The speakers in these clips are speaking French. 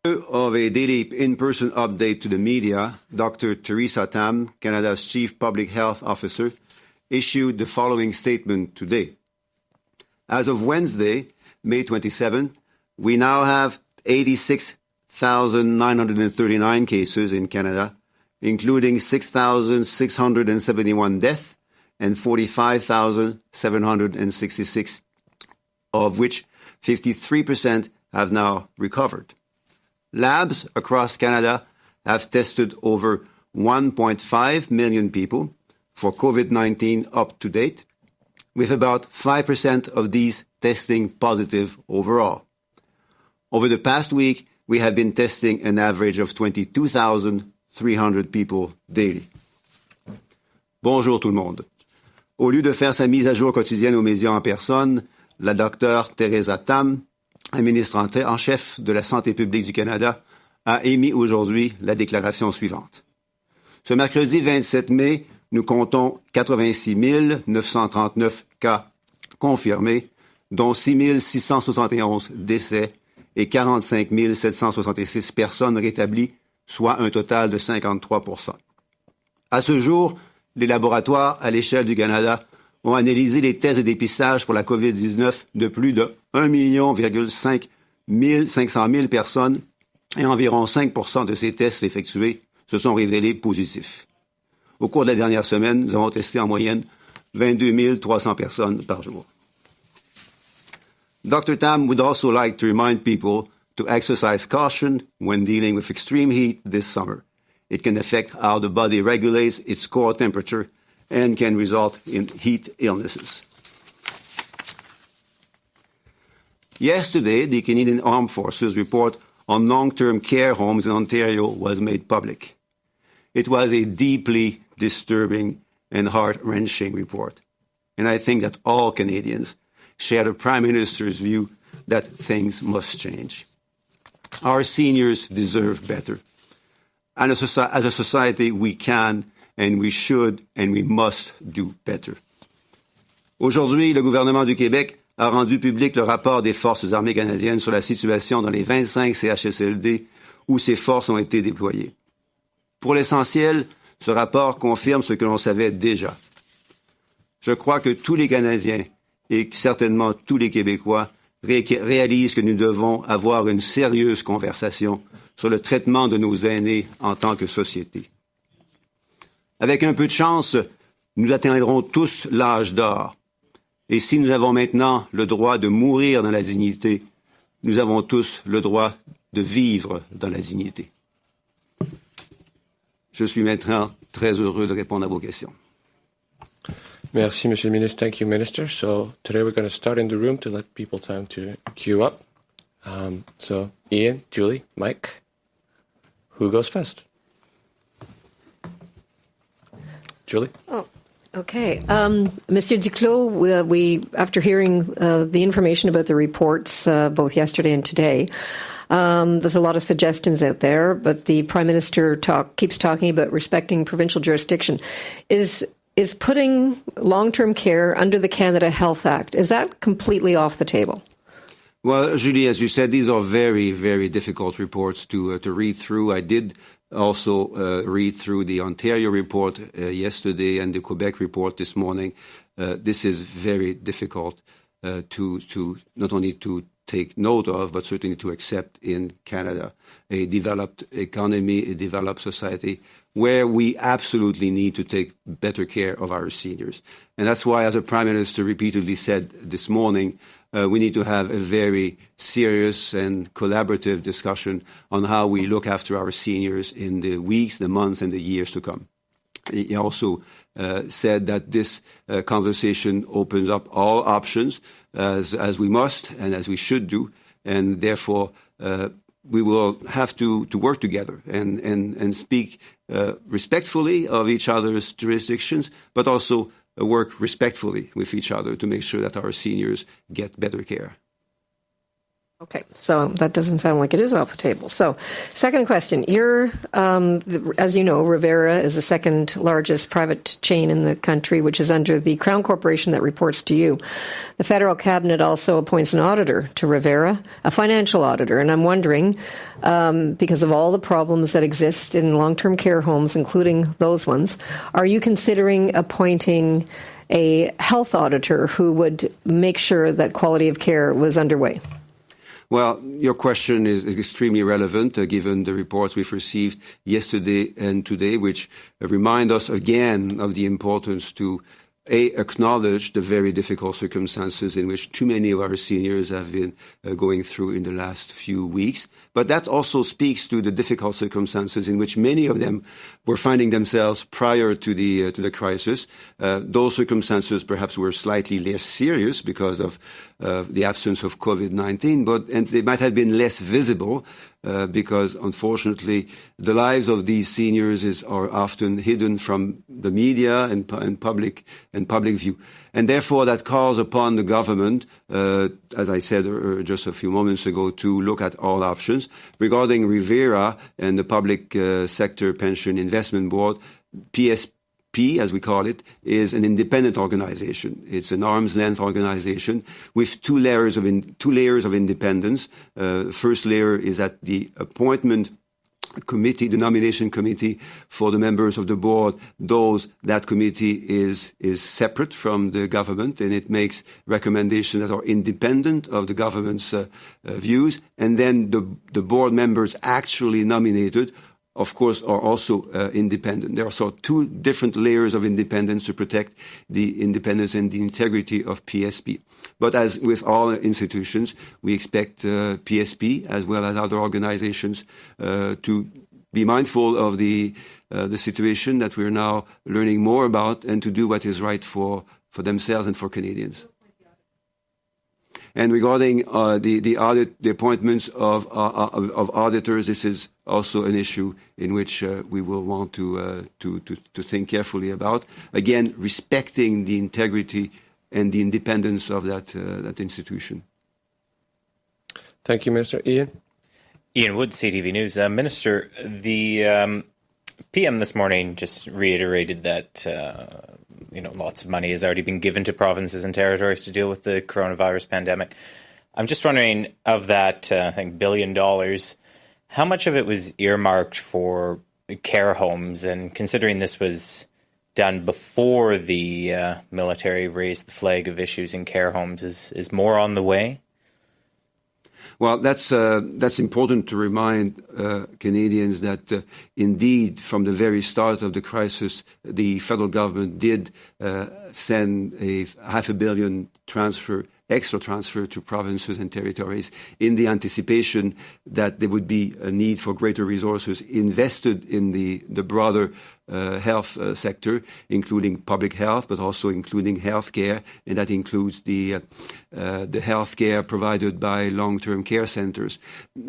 Of a daily in-person update to the media, Dr. Theresa Tam, Canada's Chief Public Health Officer, issued the following statement today. As of Wednesday, May 27, we now have 86,939 cases in Canada, including 6,671 deaths and 45,766, of which 53% have now recovered. Labs across Canada have tested over 1.5 million people for COVID-19 up to date, with about 5% of these testing positive overall. Over the past week, we have been testing an average of 22,300 people daily. Bonjour tout le monde. Au lieu de faire sa mise à jour quotidienne aux médias en personne, la docteure Theresa Tam, la ministre en chef de la Santé publique du Canada, a émis aujourd'hui la déclaration suivante. Ce mercredi 27 mai, nous comptons 86 939 cas confirmés, dont 6 671 décès et 45 766 personnes rétablies, soit un total de 53%. À ce jour, les laboratoires à l'échelle du Canada ont analysé les tests de dépistage pour la COVID-19 de plus de 1,5 million personnes et environ 5% de ces tests effectués se sont révélés positifs. Au cours de la dernière semaine, nous avons testé en moyenne 22 300 personnes par jour. Dr. Tam would also like to remind people to exercise caution when dealing with extreme heat this summer. It can affect how the body regulates its core temperature and can result in heat illnesses. Yesterday, the Canadian Armed Forces report on long-term care homes in Ontario was made public. It was a deeply disturbing and heart-wrenching report. And I think that all Canadians share the Prime Minister's view that things must change. Our seniors deserve better. And as a society, we can and we should and we must do better. Aujourd'hui, le gouvernement du Québec a rendu public le rapport des Forces armées canadiennes sur la situation dans les 25 CHSLD où ces forces ont été déployées. Pour l'essentiel, ce rapport confirme ce que l'on savait déjà. Je crois que tous les Canadiens et certainement tous les Québécois réalisent que nous devons avoir une sérieuse conversation sur le traitement de nos aînés en tant que société. Avec un peu de chance, nous atteindrons tous l'âge d'or. Et si nous avons maintenant le droit de mourir dans la dignité, nous avons tous le droit de vivre dans la dignité. Je suis maintenant très heureux de répondre à vos questions. Merci, Monsieur le Ministre. Thank you, Minister. So today we're going to start in the room to let people time to queue up. So Ian, Julie, Mike, who goes first? Julie? Oh, okay. Monsieur Duclos, we after hearing the information about the reports both yesterday and today, there's a lot of suggestions out there, but the Prime Minister keeps talking about respecting provincial jurisdiction. Is putting long-term care under the Canada Health Act, is that completely off the table? Well, Julie, as you said, these are very, very difficult reports to read through. I did also read through the Ontario report yesterday and the Quebec report this morning. This is very difficult to not only to take note of, but certainly to accept in Canada, a developed economy, a developed society, where we absolutely need to take better care of our seniors. And that's why, as the Prime Minister repeatedly said this morning, we need to have a very serious and collaborative discussion on how we look after our seniors in the weeks, the months, and the years to come. He also said that this conversation opens up all options, as we must and as we should do, and therefore we will have to work together and speak respectfully of each other's jurisdictions, but also work respectfully with each other to make sure that our seniors get better care. Okay, so that doesn't sound like it is off the table. So, second question. As you know, Revera is the second largest private chain in the country, which is under the Crown Corporation that reports to you. The federal cabinet also appoints an auditor to Revera, a financial auditor. And I'm wondering, because of all the problems that exist in long-term care homes, including those ones, are you considering appointing a health auditor who would make sure that quality of care was underway? Well, your question is extremely relevant given the reports we've received yesterday and today, which remind us again of the importance to acknowledge the very difficult circumstances in which too many of our seniors have been going through in the last few weeks. But that also speaks to the difficult circumstances in which many of them were finding themselves prior to the crisis. Those circumstances perhaps were slightly less serious because of the absence of COVID-19, and they might have been less visible because, unfortunately, the lives of these seniors are often hidden from the media and public view. And therefore, that calls upon the government, as I said just a few moments ago, to look at all options. Regarding Revera and the Public Sector Pension Investment Board, PSP, as we call it, is an independent organization. It's an arm's-length organization with two layers of independence. First layer is at the appointment committee, the nomination committee for the members of the board. That committee is separate from the government, and it makes recommendations that are independent of the government's views. And then the board members actually nominated, of course, are also independent. There are so two different layers of independence to protect the independence and the integrity of PSP. But as with all institutions, we expect PSP, as well as other organizations, to be mindful of the situation that we're now learning more about and to do what is right for themselves and for Canadians. And regarding the appointments of auditors, this is also an issue in which we will want to think carefully about. Again, respecting the integrity and the independence of that institution. Thank you, Minister. Ian? Ian Wood, CTV News. Minister, the PM this morning just reiterated that lots of money has already been given to provinces and territories to deal with the coronavirus pandemic. I'm just wondering, of that, I think, $1 billion, how much of it was earmarked for care homes? And considering this was done before the military raised the flag of issues in care homes, is more on the way? Well, that's important to remind Canadians that indeed, from the very start of the crisis, the federal government did send a $500 million extra transfer to provinces and territories in the anticipation that there would be a need for greater resources invested in the broader health sector, including public health, but also including healthcare, and that includes the healthcare provided by long-term care centers.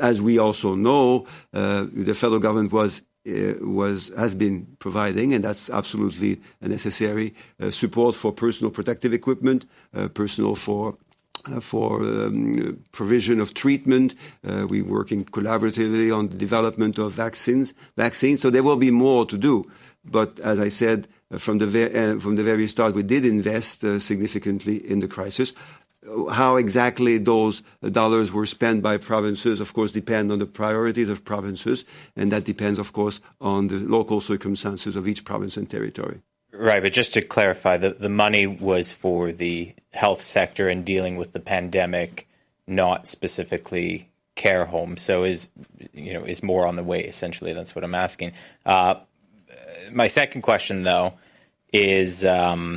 As we also know, the federal government has been providing, and that's absolutely necessary, support for personal protective equipment, for provision of treatment. We're working collaboratively on the development of vaccines. So there will be more to do. But as I said, from the very start, we did invest significantly in the crisis. How exactly those dollars were spent by provinces, of course, depend on the priorities of provinces, and that depends, of course, on the local circumstances of each province and territory. Right, but just to clarify, the money was for the health sector and dealing with the pandemic, not specifically care homes. So is more on the way, essentially. That's what I'm asking. My second question, though, is a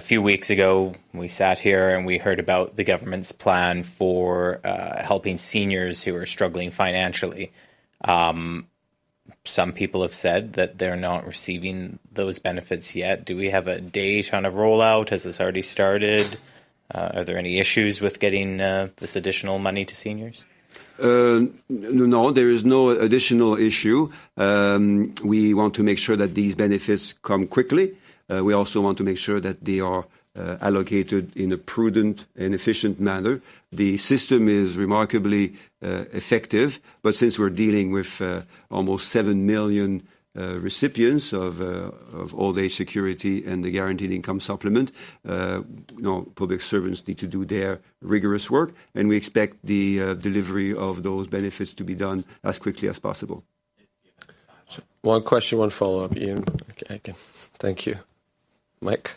few weeks ago we sat here and we heard about the government's plan for helping seniors who are struggling financially. Some people have said that they're not receiving those benefits yet. Do we have a date on a rollout? Has this already started? Are there any issues with getting this additional money to seniors? No, there is no additional issue. We want to make sure that these benefits come quickly. We also want to make sure that they are allocated in a prudent and efficient manner. The system is remarkably effective, but since we're dealing with almost 7 million recipients of old age security and the guaranteed income supplement, public servants need to do their rigorous work, and we expect the delivery of those benefits to be done as quickly as possible. So one question, one follow-up, Ian. Okay. Thank you. Mike?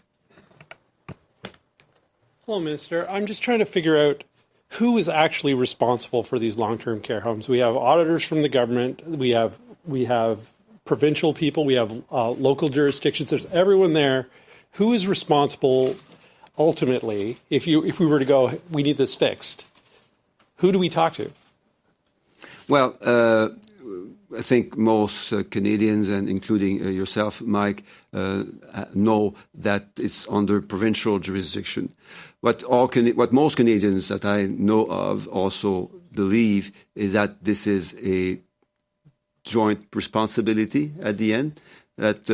Hello, Minister. I'm just trying to figure out who is actually responsible for these long-term care homes. We have auditors from the government. We have provincial people. We have local jurisdictions. There's everyone there. Who is responsible ultimately? If we were to go, we need this fixed. Who do we talk to? Well, I think most Canadians, and including yourself, Mike, know that it's under provincial jurisdiction. What most Canadians that I know of also believe is that this is a joint responsibility at the end, that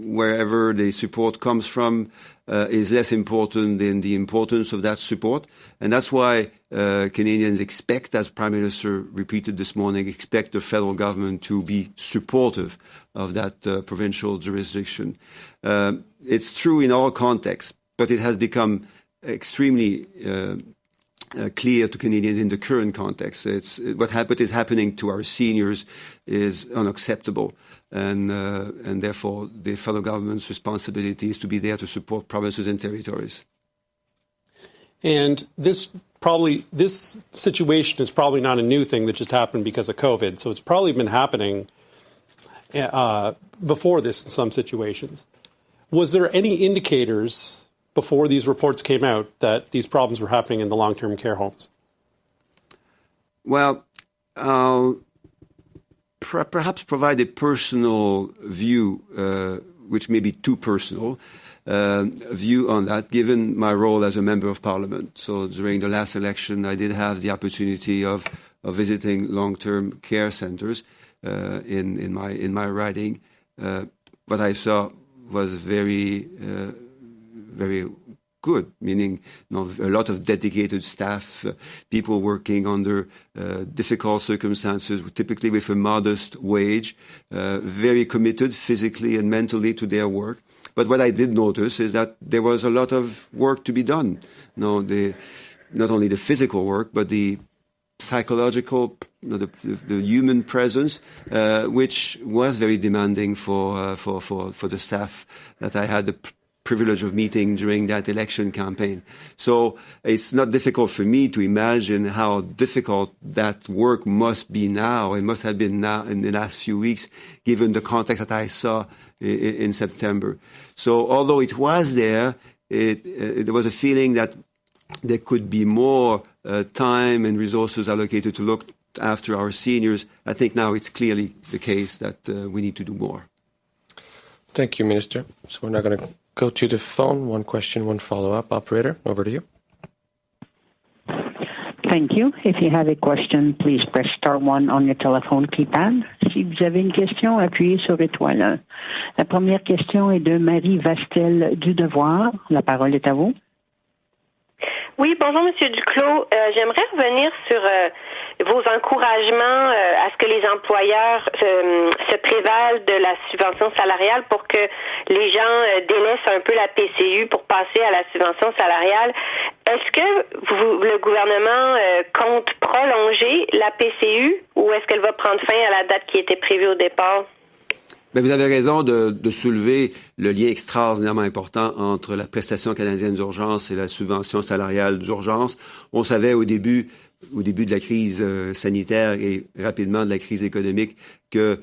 wherever the support comes from is less important than the importance of that support. And that's why Canadians expect, as Prime Minister repeated this morning, expect the federal government to be supportive of that provincial jurisdiction. It's true in all contexts, but it has become extremely clear to Canadians in the current context. What is happening to our seniors is unacceptable, and therefore the federal government's responsibility is to be there to support provinces and territories. And this situation is probably not a new thing that just happened because of COVID. So it's probably been happening before this in some situations. Was there any indicators before these reports came out that these problems were happening in the long-term care homes? Well, I'll perhaps provide a personal view, which may be too personal, view on that, given my role as a member of Parliament. So during the last election, I did have the opportunity of visiting long-term care centres in my riding. What I saw was very good, meaning a lot of dedicated staff, people working under difficult circumstances, typically with a modest wage, very committed physically and mentally to their work. But what I did notice is that there was a lot of work to be done. Not only the physical work, but the psychological, the human presence, which was very demanding for the staff that I had the privilege of meeting during that election campaign. So it's not difficult for me to imagine how difficult that work must be now. It must have been now in the last few weeks, given the context that I saw in September. So although it was there, there was a feeling that there could be more time and resources allocated to look after our seniors. I think now it's clearly the case that we need to do more. Thank you, Minister. So we're now going to go to the phone. One question, one follow-up. Operator, over to you. Thank you. If you have a question, please press star 1 on your telephone keypad. Si vous avez une question, appuyez sur étoile 1. La première question est de Marie Vastel du Devoir. La parole est à vous. Oui, bonjour, Monsieur Duclos. J'aimerais revenir sur vos encouragements à ce que les employeurs se prévalent de la subvention salariale pour que les gens délaissent un peu la PCU pour passer à la subvention salariale. Est-ce que le gouvernement compte prolonger la PCU ou est-ce qu'elle va prendre fin à la date qui était prévue au départ? Mais vous avez raison de soulever le lien extraordinairement important entre la prestation canadienne d'urgence et la subvention salariale d'urgence. On savait au début de la crise sanitaire et rapidement de la crise économique que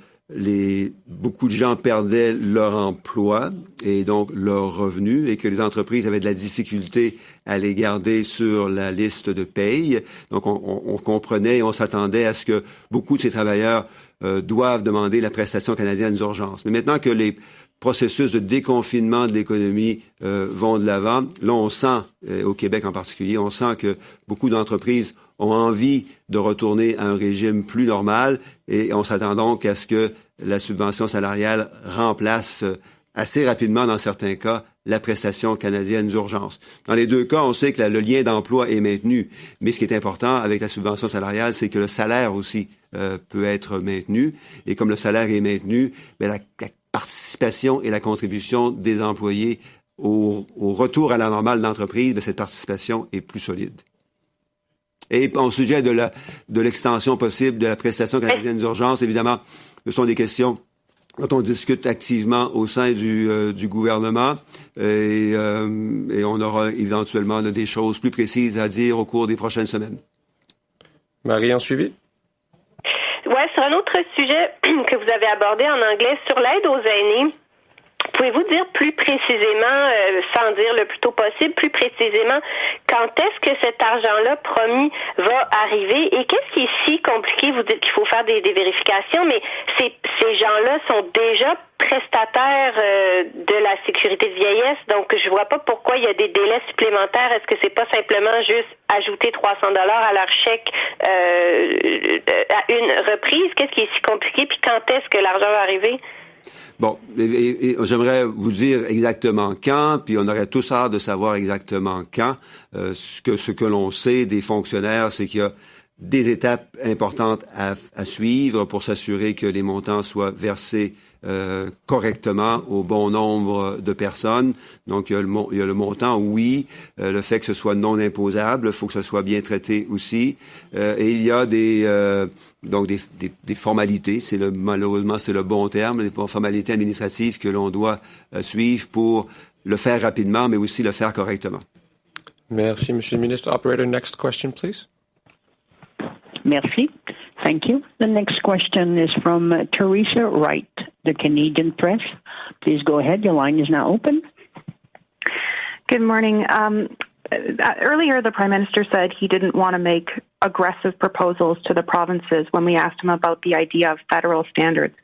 beaucoup de gens perdaient leur emploi et donc leurs revenus et que les entreprises avaient de la difficulté à les garder sur la liste de paye. Donc on comprenait et on s'attendait à ce que beaucoup de ces travailleurs doivent demander la prestation canadienne d'urgence. Mais maintenant que les processus de déconfinement de l'économie vont de l'avant, là on sent, au Québec en particulier, on sent que beaucoup d'entreprises ont envie de retourner à un régime plus normal et on s'attend donc à ce que la subvention salariale remplace assez rapidement, dans certains cas, la prestation canadienne d'urgence. Dans les deux cas, on sait que le lien d'emploi est maintenu, mais ce qui est important avec la subvention salariale, c'est que le salaire aussi peut être maintenu. Et comme le salaire est maintenu, bien, la participation et la contribution des employés au retour à la normale d'entreprise, bien, cette participation est plus solide. Et au sujet de l'extension possible de la prestation canadienne d'urgence, évidemment, ce sont des questions dont on discute activement au sein du gouvernement et on aura éventuellement des choses plus précises à dire au cours des prochaines semaines. Marie, en suivi? Oui, sur un autre sujet que vous avez abordé en anglais, sur l'aide aux aînés, pouvez-vous dire plus précisément, sans dire le plus tôt possible, plus précisément, quand est-ce que cet argent-là promis va arriver et qu'est-ce qui est si compliqué? Vous dites qu'il faut faire des vérifications, mais ces gens-là sont déjà prestataires de la sécurité de vieillesse, donc je vois pas pourquoi il y a des délais supplémentaires. Est-ce que c'est pas simplement juste ajouter $300 à leur chèque à une reprise? Qu'est-ce qui est si compliqué? Puis quand est-ce que l'argent va arriver? Bon, et j'aimerais vous dire exactement quand, puis on aurait tous hâte de savoir exactement quand. Ce que l'on sait des fonctionnaires, c'est qu'il y a des étapes importantes à suivre pour s'assurer que les montants soient versés correctement au bon nombre de personnes. Donc, il y a le montant, oui, le fait que ce soit non imposable, il faut que ce soit bien traité aussi. Et il y a des formalités, malheureusement c'est le bon terme, des formalités administratives que l'on doit suivre pour le faire rapidement, mais aussi le faire correctement. Merci, Monsieur le Ministre. Operator, next question, please. Merci. Thank you. The next question is from Teresa Wright, the Canadian Press. Please go ahead. Your line is now open. Good morning. Earlier, the Prime Minister said he didn't want to make aggressive proposals to the provinces when we asked him about the idea of federal standards.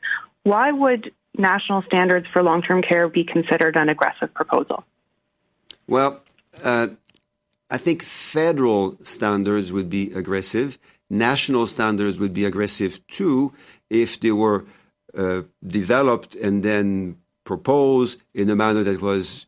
Why would national standards for long-term care be considered an aggressive proposal? Well, I think federal standards would be aggressive. National standards would be aggressive too if they were developed and then proposed in a manner that was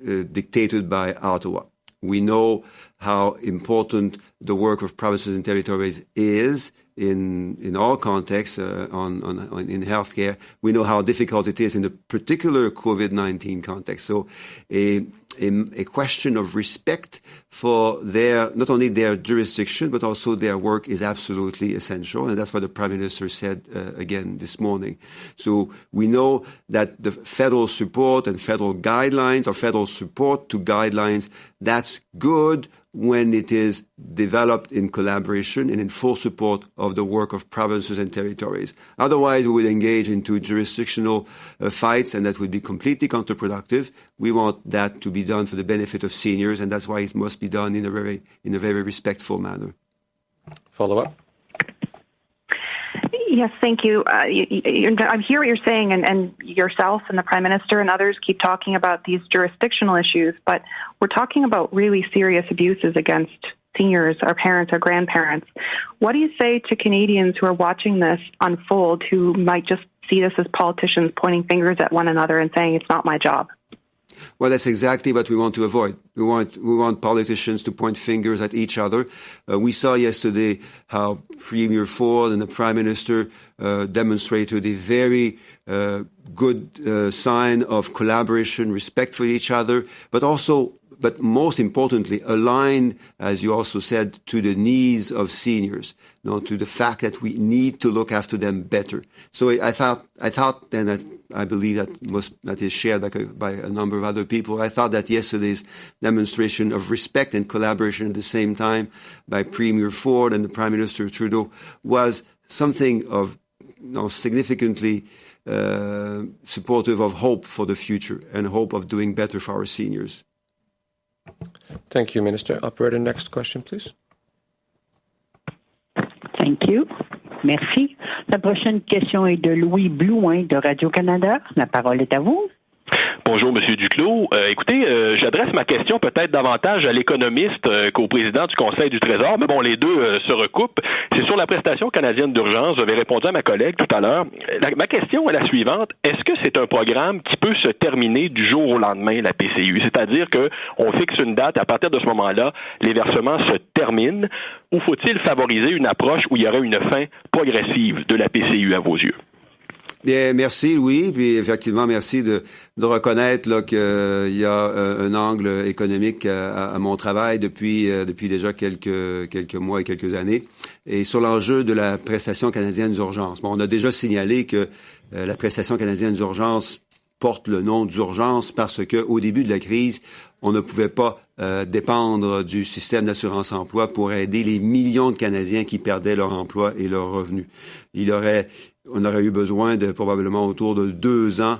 dictated by Ottawa. We know how important the work of provinces and territories is in all contexts in healthcare. We know how difficult it is in the particular COVID-19 context. So a question of respect for not only their jurisdiction, but also their work is absolutely essential. And that's what the Prime Minister said again this morning. So we know that the federal support and federal guidelines or federal support to guidelines, that's good when it is developed in collaboration and in full support of the work of provinces and territories. Otherwise, we would engage into jurisdictional fights, and that would be completely counterproductive. We want that to be done for the benefit of seniors, and that's why it must be done in a very respectful manner. Follow up. Yes, thank you. I hear what you're saying, and yourself and the Prime Minister and others keep talking about these jurisdictional issues, but we're talking about really serious abuses against seniors, our parents, our grandparents. What do you say to Canadians who are watching this unfold who might just see this as politicians pointing fingers at one another and saying, it's not my job? Well, that's exactly what we want to avoid. We want politicians to point fingers at each other. We saw yesterday how Premier Ford and the Prime Minister demonstrated a very good sign of collaboration, respect for each other, but most importantly, aligned, as you also said, to the needs of seniors, to the fact that we need to look after them better. So I thought, and I believe that is shared by a number of other people. I thought that yesterday's demonstration of respect and collaboration at the same time by Premier Ford and the Prime Minister Trudeau was something of significantly supportive of hope for the future and hope of doing better for our seniors. Thank you, Minister. Operator, next question, please. Thank you. Merci. La prochaine question est de Louis Blouin de Radio-Canada. La parole est à vous. Bonjour, Monsieur Duclos. Écoutez, j'adresse ma question peut-être davantage à l'économiste qu'au président du Conseil du Trésor, mais bon, les deux se recoupent. C'est sur la prestation canadienne d'urgence. J'avais répondu à ma collègue tout à l'heure. Ma question est la suivante. Est-ce que c'est un programme qui peut se terminer du jour au lendemain, la PCU? C'est-à-dire qu'on fixe une date, à partir de ce moment-là, les versements se terminent, ou faut-il favoriser une approche où il y aurait une fin progressive de la PCU à vos yeux? Bien, merci Louis, puis effectivement merci de reconnaître là qu'il y a un angle économique à mon travail depuis déjà quelques mois et quelques années. Et sur l'enjeu de la prestation canadienne d'urgence, on a déjà signalé que la prestation canadienne d'urgence porte le nom d'urgence parce que au début de la crise, on ne pouvait pas dépendre du système d'assurance-emploi pour aider les millions de Canadiens qui perdaient leur emploi et leurs revenus. On aurait eu besoin de probablement autour de 2 ans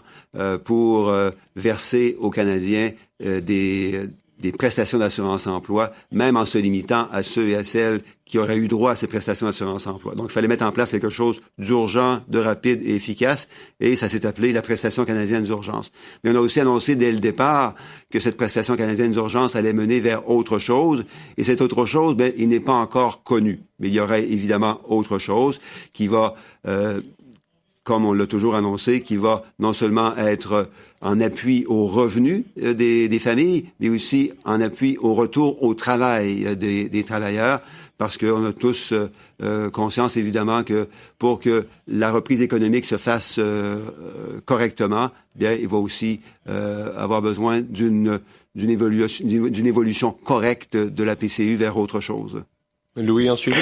pour verser aux Canadiens des prestations d'assurance-emploi, même en se limitant à ceux et à celles qui auraient eu droit à ces prestations d'assurance-emploi. Donc, il fallait mettre en place quelque chose d'urgent, de rapide et efficace, et ça s'est appelé la prestation canadienne d'urgence. Mais on a aussi annoncé dès le départ que cette prestation canadienne d'urgence allait mener vers autre chose, et cette autre chose, il n'est pas encore connu. Mais il y aurait évidemment autre chose qui va, comme on l'a toujours annoncé, qui va non seulement être en appui aux revenus des familles, mais aussi en appui au retour au travail des travailleurs, parce qu'on a tous conscience, évidemment, que pour que la reprise économique se fasse correctement, bien, il va aussi avoir besoin d'une évolution correcte de la PCU vers autre chose. Louis, ensuite.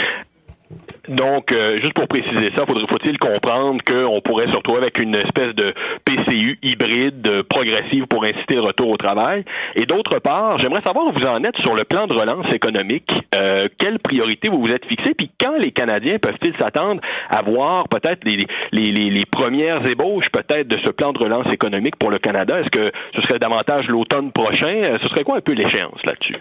Donc, juste pour préciser ça, faut-il comprendre qu'on pourrait se retrouver avec une espèce de PCU hybride progressive pour inciter le retour au travail? Et d'autre part, j'aimerais savoir où vous en êtes sur le plan de relance économique. Quelles priorités vous vous êtes fixées? Puis quand les Canadiens peuvent-ils s'attendre à voir peut-être les premières ébauches peut-être de ce plan de relance économique pour le Canada? Est-ce que ce serait davantage l'automne prochain? Ce serait quoi un peu l'échéance là-dessus?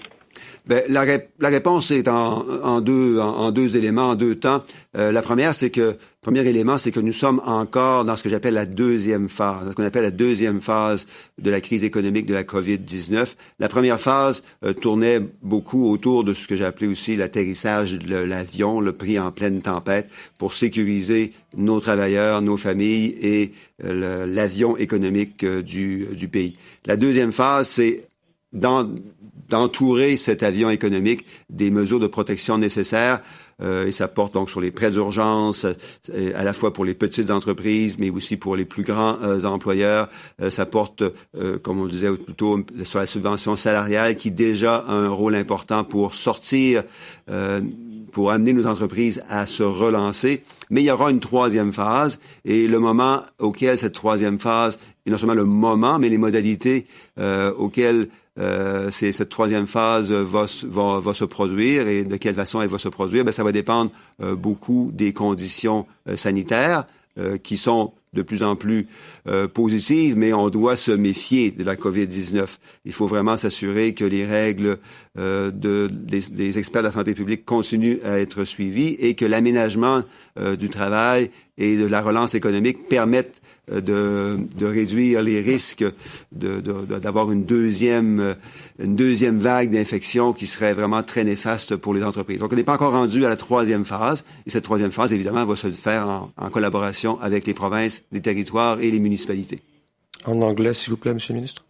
Ben, la réponse est en deux éléments, en 2 temps. Le premier élément, c'est que nous sommes encore dans ce que j'appelle la deuxième phase, ce qu'on appelle la deuxième phase de la crise économique de la COVID-19. La première phase tournait beaucoup autour de ce que j'ai appelé aussi l'atterrissage de l'avion, le pris en pleine tempête, pour sécuriser nos travailleurs, nos familles et l'avion économique du pays. La deuxième phase, c'est d'entourer cet avion économique des mesures de protection nécessaires. Et ça porte donc sur les prêts d'urgence, à la fois pour les petites entreprises, mais aussi pour les plus grands employeurs. Ça porte, comme on le disait plutôt, sur la subvention salariale qui déjà a un rôle important pour sortir, pour amener nos entreprises à se relancer. Mais il y aura une troisième phase, et le moment auquel cette troisième phase, et non seulement le moment, mais les modalités auxquelles cette troisième phase va se produire et de quelle façon elle va se produire, ça va dépendre beaucoup des conditions sanitaires qui sont de plus en plus positives, mais on doit se méfier de la COVID-19. Il faut vraiment s'assurer que les règles des experts de la santé publique continuent à être suivies et que l'aménagement du travail et de la relance économique permettent de réduire les risques d'avoir une deuxième vague d'infection qui serait vraiment très néfaste pour les entreprises. Donc, on n'est pas encore rendu à la troisième phase. Et cette troisième phase, évidemment, va se faire en collaboration avec les provinces, les territoires et les municipalités. En anglais, s'il vous plaît, Monsieur le Ministre.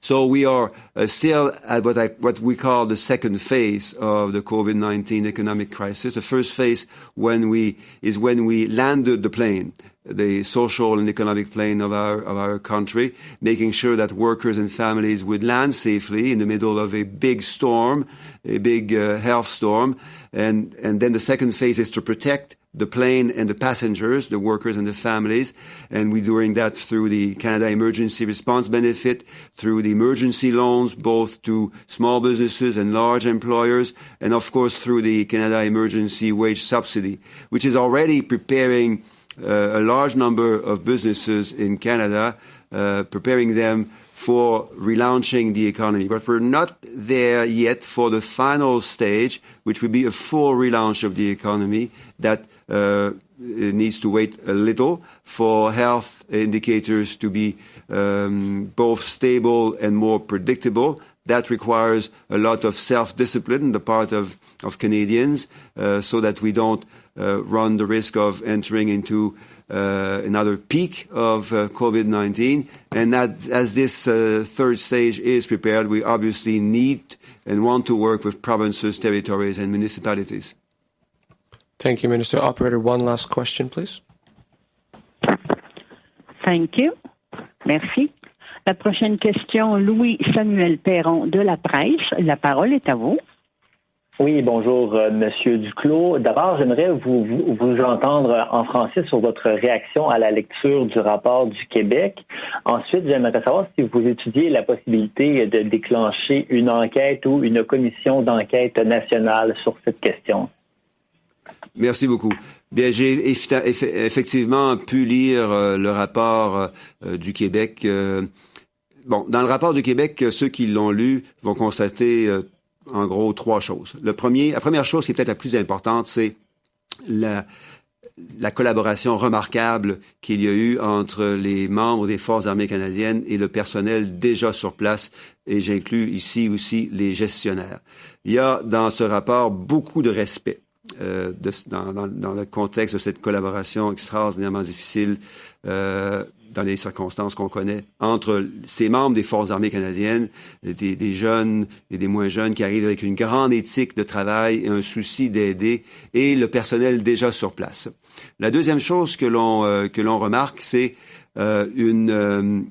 So we are still at what we call the second phase of the COVID-19 economic crisis. The first phase when we landed the plane, the social and economic plane of our country, making sure that workers and families would land safely in the middle of a big storm, a big health storm, and then the second phase is to protect the plane and the passengers, the workers and the families, and we're doing that through the Canada Emergency Response Benefit, through the emergency loans, both to small businesses and large employers, and of course through the Canada Emergency Wage Subsidy, which is already preparing a large number of businesses in Canada, preparing them for relaunching the economy. But we're not there yet for the final stage, which would be a full relaunch of the economy that needs to wait a little for health indicators to be both stable and more predictable. That requires a lot of self-discipline on the part of Canadians, so that we don't run the risk of entering into another peak of COVID-19. And that, as this third stage is prepared, we obviously need and want to work with provinces, territories, and municipalities. Thank you, Minister. Operator, one last question, please. Thank you. Merci. La prochaine question, Louis-Samuel Perron de La Presse. La parole est à vous. Oui, bonjour, Monsieur Duclos. D'abord, j'aimerais vous entendre en français sur votre réaction à la lecture du rapport du Québec. Ensuite, j'aimerais savoir si vous étudiez la possibilité de déclencher une enquête ou une commission d'enquête nationale sur cette question. Merci beaucoup. Bien, j'ai effectivement pu lire le rapport du Québec. Dans le rapport du Québec, ceux qui l'ont lu vont constater en gros 3 choses. La première chose qui est peut-être la plus importante, c'est la collaboration remarquable qu'il y a eu entre les membres des Forces armées canadiennes et le personnel déjà sur place, et j'inclus ici aussi les gestionnaires. Il y a dans ce rapport beaucoup de respect dans le contexte de cette collaboration extraordinairement difficile dans les circonstances qu'on connaît, entre ces membres des Forces armées canadiennes, des jeunes et des moins jeunes qui arrivent avec une grande éthique de travail et un souci d'aider, et le personnel déjà sur place. La deuxième chose que l'on remarque, c'est une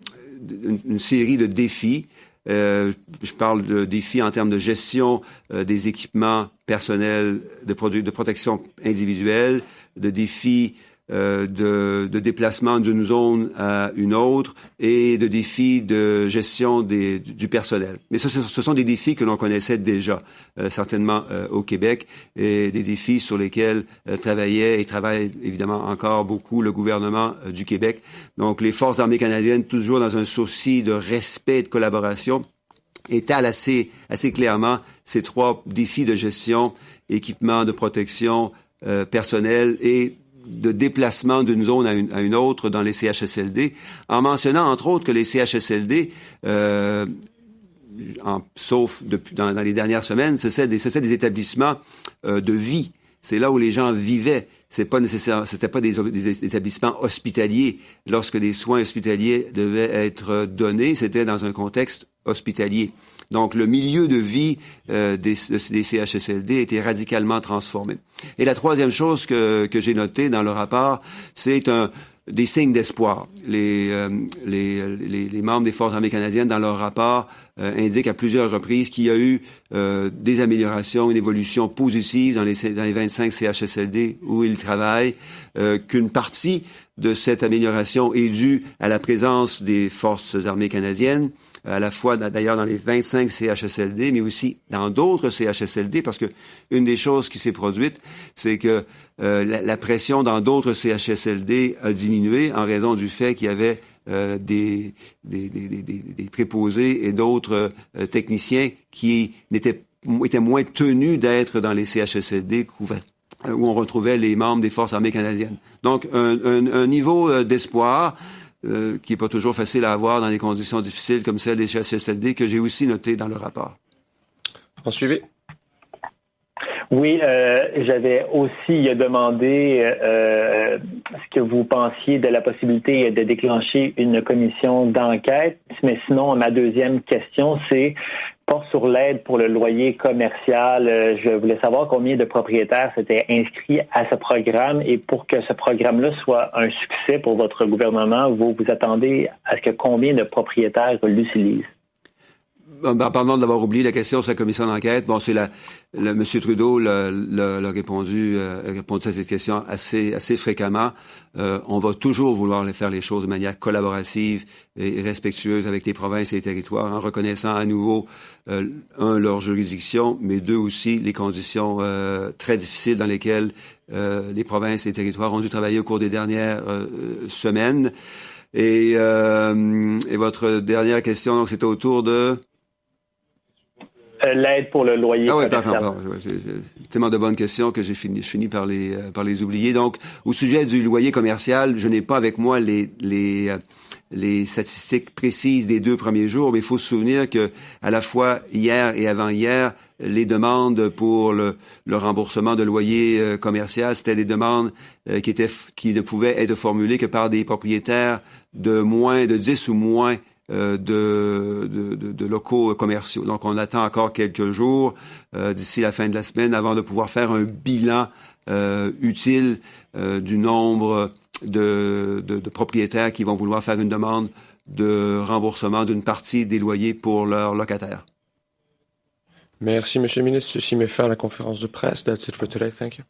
série de défis. Je parle de défis en termes de gestion des équipements personnels, de protection individuelle, de défis de déplacement d'une zone à une autre, et de défis de gestion du personnel. Mais ce sont des défis que l'on connaissait déjà, certainement au Québec, et des défis sur lesquels travaillait et travaille évidemment encore beaucoup le gouvernement du Québec. Donc les Forces armées canadiennes, toujours dans un souci de respect et de collaboration, étalent assez clairement ces 3 défis de gestion, équipement de protection personnelle et de déplacement d'une zone à une autre dans les CHSLD, en mentionnant entre autres que les CHSLD, sauf dans les dernières semaines, c'était des établissements de vie. C'est là où les gens vivaient. C'était pas des établissements hospitaliers. Lorsque des soins hospitaliers devaient être donnés, c'était dans un contexte hospitalier. Donc, le milieu de vie des CHSLD a été radicalement transformé. Et la troisième chose que j'ai notée dans le rapport, c'est des signes d'espoir. Les membres des Forces armées canadiennes, dans leur rapport, indiquent à plusieurs reprises qu'il y a eu des améliorations, une évolution positive dans les 25 CHSLD où ils travaillent, qu'une partie de cette amélioration est due à la présence des Forces armées canadiennes, à la fois d'ailleurs dans les 25 CHSLD, mais aussi dans d'autres CHSLD, parce que une des choses qui s'est produite, c'est que la pression dans d'autres CHSLD a diminué en raison du fait qu'il y avait des préposés et d'autres techniciens qui étaient moins tenus d'être dans les CHSLD où on retrouvait les membres des Forces armées canadiennes. Donc, un niveau d'espoir qui n'est pas toujours facile à avoir dans des conditions difficiles comme celles des CHSLD, que j'ai aussi noté dans le rapport. En suivi. Oui, j'avais aussi demandé ce que vous pensiez de la possibilité de déclencher une commission d'enquête, mais sinon, ma deuxième question, porte sur l'aide pour le loyer commercial. Je voulais savoir combien de propriétaires s'étaient inscrits à ce programme, et pour que ce programme-là soit un succès pour votre gouvernement, vous attendez à ce que combien de propriétaires l'utilisent? Pardon d'avoir oublié la question sur la commission d'enquête. Bon, c'est M. Trudeau l'a répondu à cette question assez fréquemment. On va toujours vouloir faire les choses de manière collaborative et respectueuse avec les provinces et les territoires, en reconnaissant à nouveau, leur juridiction, mais 2 aussi, les conditions très difficiles dans lesquelles les provinces et les territoires ont dû travailler au cours des dernières semaines. Et votre dernière question, donc, c'était autour de... L'aide pour le loyer commercial. Pardon. C'est tellement de bonnes questions que je finis par les oublier. Donc, au sujet du loyer commercial, je n'ai pas avec moi les les statistiques précises des 2 premiers jours, mais il faut se souvenir que à la fois hier et avant-hier, les demandes pour le remboursement de loyer commercial, c'était des demandes qui ne pouvaient être formulées que par des propriétaires de moins de 10 ou moins de locaux commerciaux. Donc, on attend encore quelques jours d'ici la fin de la semaine avant de pouvoir faire un bilan utile du nombre de propriétaires qui vont vouloir faire une demande de remboursement d'une partie des loyers pour leurs locataires. Merci, Monsieur le Ministre. Ceci met fin à la conférence de presse. That's it for today. Thank you.